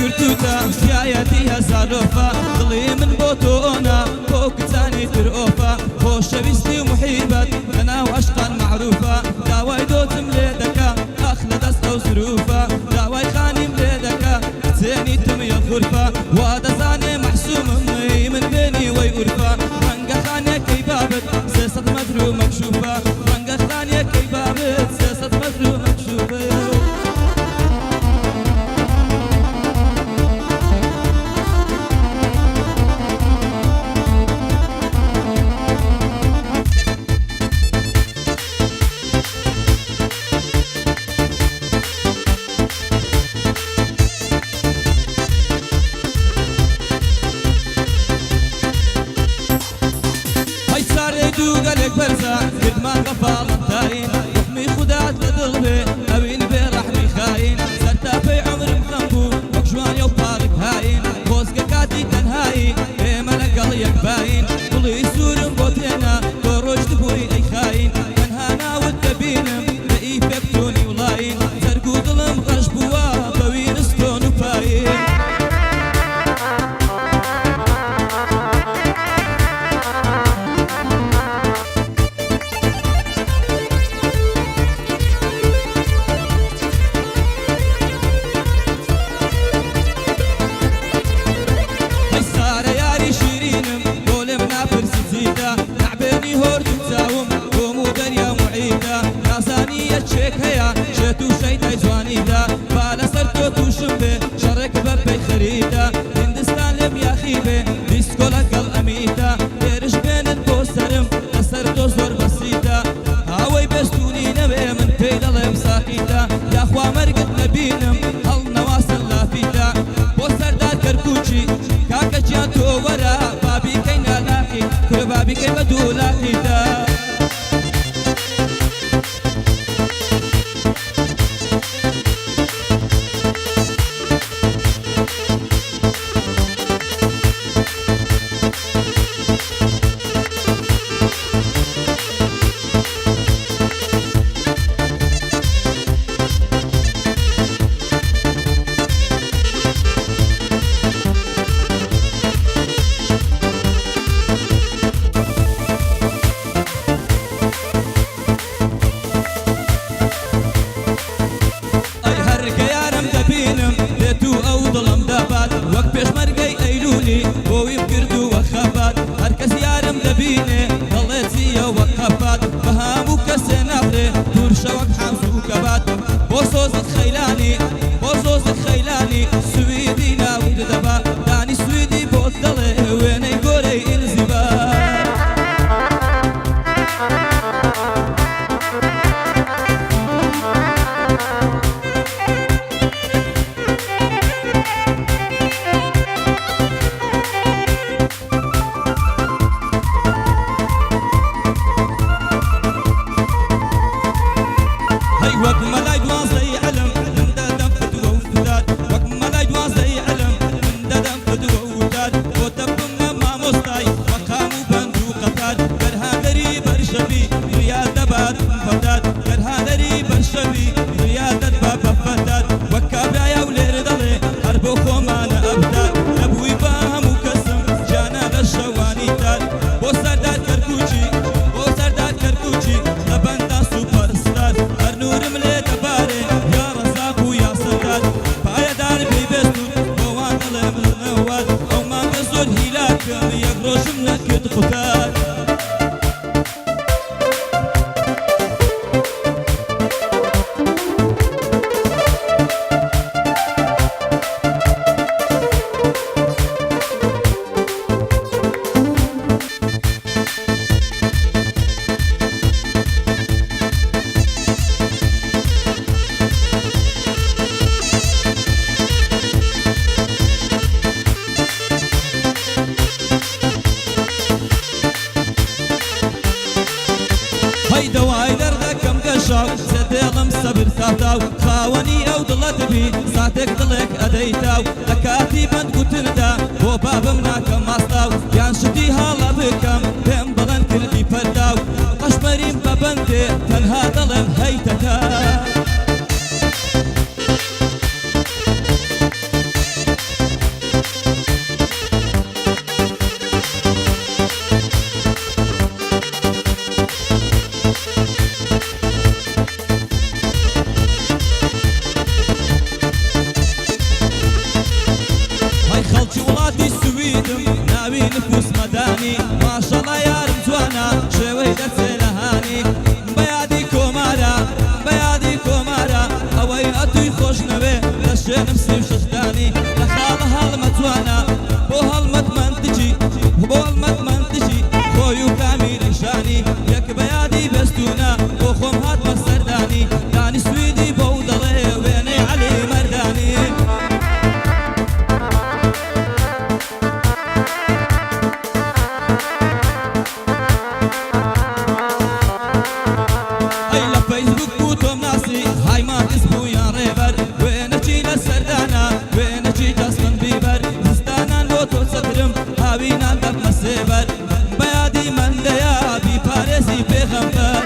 ورتوتا شكايتي هزالوفا ضلي من بوتونا فوق تاني ترؤوفا خوش بيستي ومحيبات انا واشقا معروفة داواي دوت مليدكا اخلد اسقو ظروفا داواي خاني مليدكا زيني تمي الغرفة وادا زاني محسوم امي من بيني ويورفا رنقا خاني كي بابت سيسة مدرو مكشوفة رنقا خاني كي بابت سيسة مدرو مكشوفة قالك برزا قد ما غفال التاين يحمي خدات لدلبي اوين برحمي خاين سرتا في عمر مخنبو وكشوان يوبالك هاين خوزك كاتي تنهاي ايما لقليك باين قولي سور بوتينا دروج تبوي اي خاين تنهانا والتبينم لئي بيبتوني ولاين زرقو ظلم غشبوا بوين استون وفاين هيا شتو شيء جوانيدا بالا سرتو توشمبه شرك ببي خريدا هندستان لم يا خيبه ديسكو لقل اميتا يرش بين البوسترم سرتو زور بسيطه هاوي بستوني نبي من بيدل مساقيتا يا اخوا مرقت نبينم هل نواصل لافيتا بوستر دار كركوشي كاكا جاتو ورا بابي كينا لاقي كل بابي كي بدو لاقيتا بوي بقردو وخفات هركز يارم دبيني ضليت زيا وقفات فهامو كسنافري دور شوك حامسو كبات بوصوزت خيلاني سويدي ناود دبا داني سويدي بوضلي ويني قولي انزبا زديلم صبر ثابتاو خاوني او ضلت بي ساتك ضلك اديتاو لكاتي بند قتندا بو بابمنا كماستاو يان شتي هالا بكم بهم بلن كل برداو قشمرين ببندي تنها ضلم هيتتا سەردانی ماشەڵڵا یارم جوانە شێوەی دەچێ لە هانی بەیادی کۆمارە بەیادی کۆمارە ئەوەی ئەتوی خۆش نەوێ لە شوێنم سیم شەشدانی لە خاڵە هەڵمە جوانە بۆ هەڵمەت منتجی بۆ هەڵمەت منتجی خۆی و کامی نیشانی یەک بەیادی بەستونە بۆ خۆم هاتمە سەردانی دانی سویدی بۆ دەڵێ وێنەی عەلی مەردانی ئەی لە فەیسبوک بوو تۆم ناسی های مارکس بوویان ڕێبەر وێنەچی لە سەردانە وێنەچی جەستن بیبەر زستانان بۆ تۆ چەترم هاوینان دەبمە سێبەر بەیادی مەندەیە بیپارێزی پێغەمبەر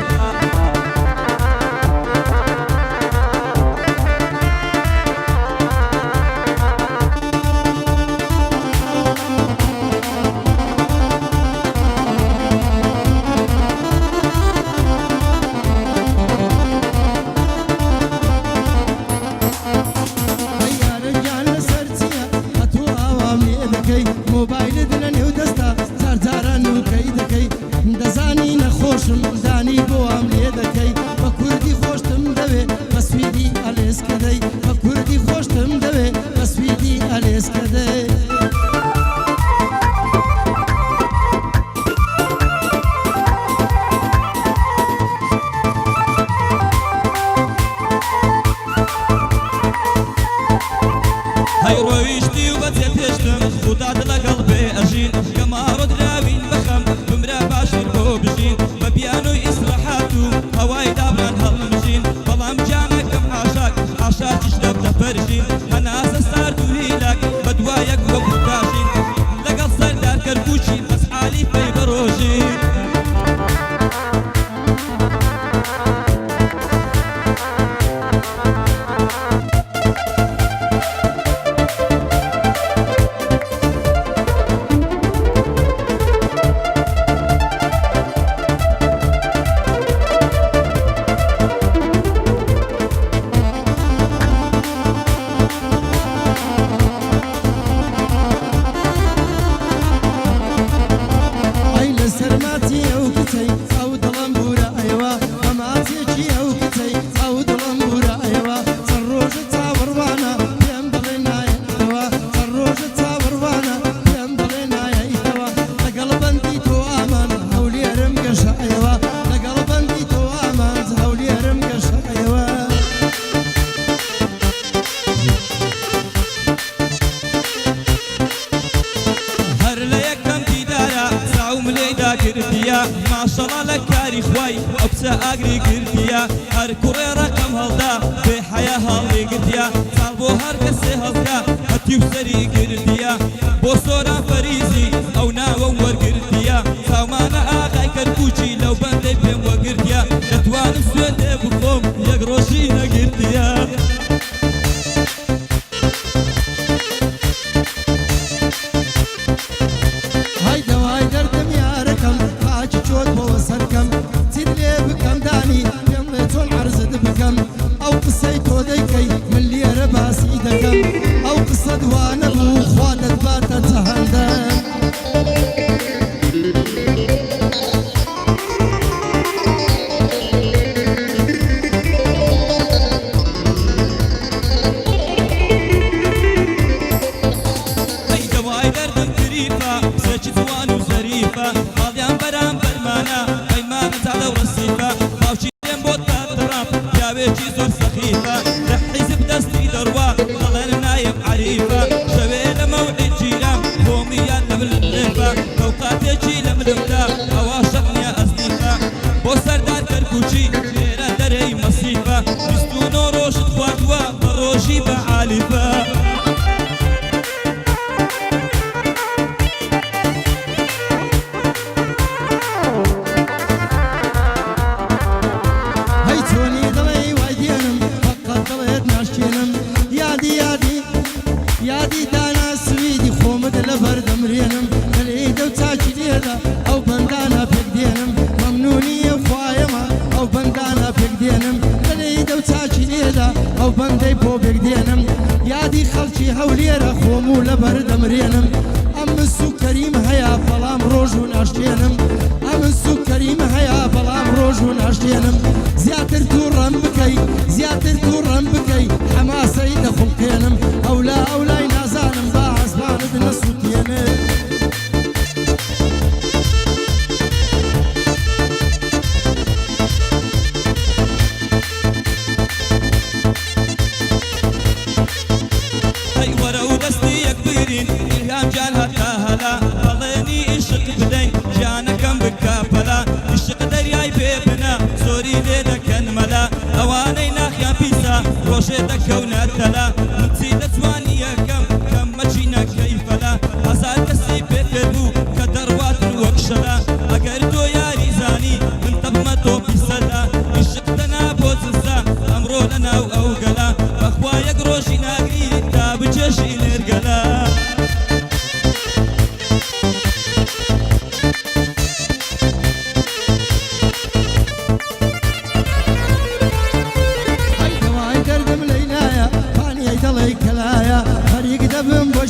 موبایلت لە نێو دەستا جارجارە نوکەی دەکەی دەزانی نەخۆشم دانی بۆ ئەم لێ دەکەی بە کوردی خۆشتم دەوێ بە سویدی ئەلێسکەدەی بە کوردی خۆشتم دەوێ بە سویدی ئەلێسکەدەی هەی ڕۆیشتی و بەجێ پێشتم خودات لەگەڵ بێ ئەژین کەماڕۆ دراوین بەخەم بمرە باشین بۆ بژین بە پیانۆی ئیسراحات و هەوای دابران هەڵمژین بەڵام جامێکم حاشاک حاشاکیش دەبدە پەرژین هەناسە سارد و هیلاک بە دوایەک وەکو کاشین لەگەڵ سەردار کەرکوچی بەس حالی پەی بەڕۆژین ماشەڵڵا لە کاری خوای ئەو کچە ئاگری کردیە هەر کوڕێ ڕەقەم هەڵدا بێ حەیا هەڵی گرتیە چاڵ بۆ هەر کەسێ هەڵدا هەتیو سەری کردیە بۆ سۆران فەریزی ئەو ناوەم وەرگرتیە چاومانە ئاغای کەرکوچی لەو بەندەی پێم وەگرتیە دەتوانم سوێن لێ بخۆم یەک ڕۆژی نەگرتیە ئەو قسەی تۆ دەیکەی من لێرە باسی دەکەم ئەو قسە دوانە بوو خوا دەتباتە جەهەنەم ئەی دەوای دەردم گریفە سێکی جوان و زەریفە ماڵیان بەرام بەرمانە ئەیمانە جاڵە و ڕەسیفە باوکی لێم بۆ تاتڕاپ پیاوێکی زۆر سەخیفە لە حیزب دەستی دەڕوا دەڵێن نایم عەریفە شەوێ لە مەوعید گیرام خۆمیان لە بلێفە کەوقاتێکی لە ملمدا ئەوا شەق نییە ئەزنیفە بۆ سەردار کەرکوچی لێرە دەرەی مەسیفە بیست و نۆ ڕۆژت خواردووە بە ڕۆژی بە عالیفە یادی دانا سویدی خۆمت لە بەردەمرێنم لەلێی دە و چاکی لێدا ئەو بەندانە پێک دێنم مەمنونیە خوایەمە ئەو بەندانە پێک دێنم لەلێی دە و چاکی لێدا لێدا ئەو بەندەی بۆ بێکدێنم یادی خەڵکی هەولێرە خۆم و لە بەردەمرێنم ئەم سوکەریم هەیە بەڵام ڕۆژ و ناشتێنم ئەم سوکەریم هەیە بەڵام ڕۆژ و ناشتێنم زیاتر تووڕەم بکەی زیاتر تووڕەم بکەی حەماسەی دەخڵقێنم ئەولا ئەولای نازانم با عەزبانت نەسووتێنێ إلهام جان هتا هلا بەڵێنی عشق بدەین ژیانەکەم بکاپەلا عشق دەریای بێبنا زۆری لێ دەکەن مەلا ئەوانەی ناخیان پیسا ڕۆژێ دەکەونە تەلا من چی دەتوانی یەکەم کەم مەچینە کەیفەلا هەزار کەسی پێ بوو کە دەڕواتن وەک شەلا ئەگەر تۆ یاری زانی من تەبمە تۆ پیسەلا عشق دەنا بۆ جنسا ئەمڕۆ لەناو ئەو گەلا بەخوا یەک ڕۆژی ناگری تا بچێشی نێرگەلا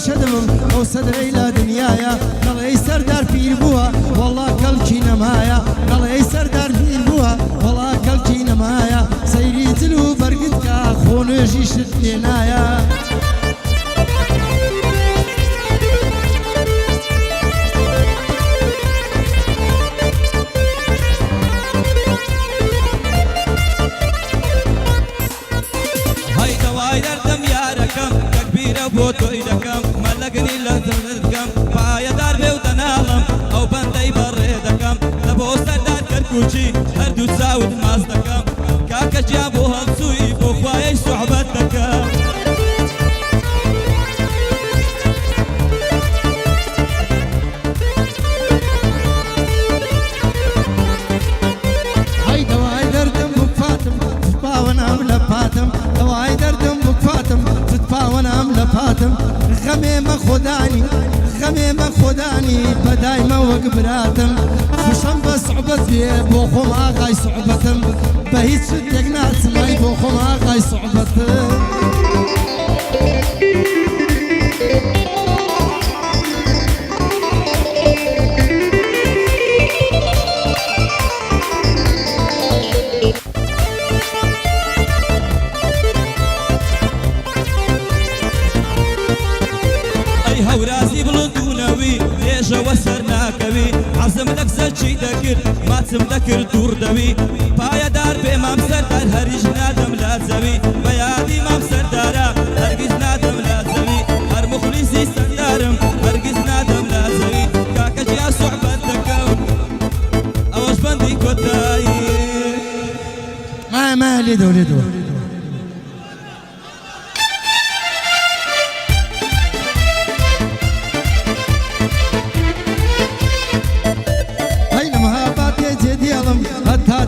شدم ئەو سەدرەی لە دنیاە دەڵێی سەردار پیر بووە وەڵا کەڵکی نەمایە دەڵێی سەردار پیر بووە وەڵا کەڵکی نەمایە سەیری جل و بەرگت کە خۆ نوێژی شت لێنایە بۆ تۆی دەکەم مەلەگنی لە دڵت بکەم پایەدار بێ و دەناڵم ئەو بەندەی بەڕێ دەکەم لە بۆ سەردار کەرکوچی هەردوو چاوت ماز دەکەم کاکە جیا بۆ هەڵسووی بۆ خوایەی سوحبەت دەکەم هەی دەوای دەردم بکفاتم پاوەنام لە پاتم دەوای دەردم بکفاتم پاوەنام لە پاتم غەمێمە خۆدانی غەمێمە خۆدانی بەدایمە وەک براتم خوشەم بە سوحبەت بێ بۆ خۆم ئاغای سوحبەتم بە هیچ شتێک ناچمای بۆ خۆم ئاغای سوحبەتم هەورازی بڵندونەوی لێژەوە سەر ناکەوی حەزم لە کزەرچی دەکرد ماچم دەکرد دوور دەوی پایەدار بێ مام سەردار هەریش نادەم لا زەوی بە یادی مام سەردارە هەرگیز نادەم لا زەوی هەر مخلیسی سەردارم هەرگیز نادەم لا زەوی کاکە جیا سوحبەت دەکەم ئەوەش بەندی کۆتایی ما لێدەوە لێدەوە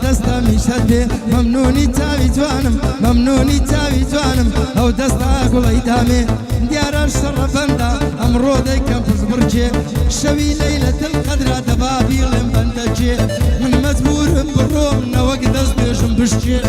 دەستەمی شەدێ مەمنونی چاوی جوانم مەمنونی چاوی جوانم ئەو دەستا گوڵەی دامێ دیارە شەڕە بەندا ئەمڕۆ دەیکەم پزبڕکێ شەوی لەیلەتل قەدرا دەبا بیڵێم بەندەکێ من مەجبورم بڕۆم نەوەک دەست بێژم بشکێ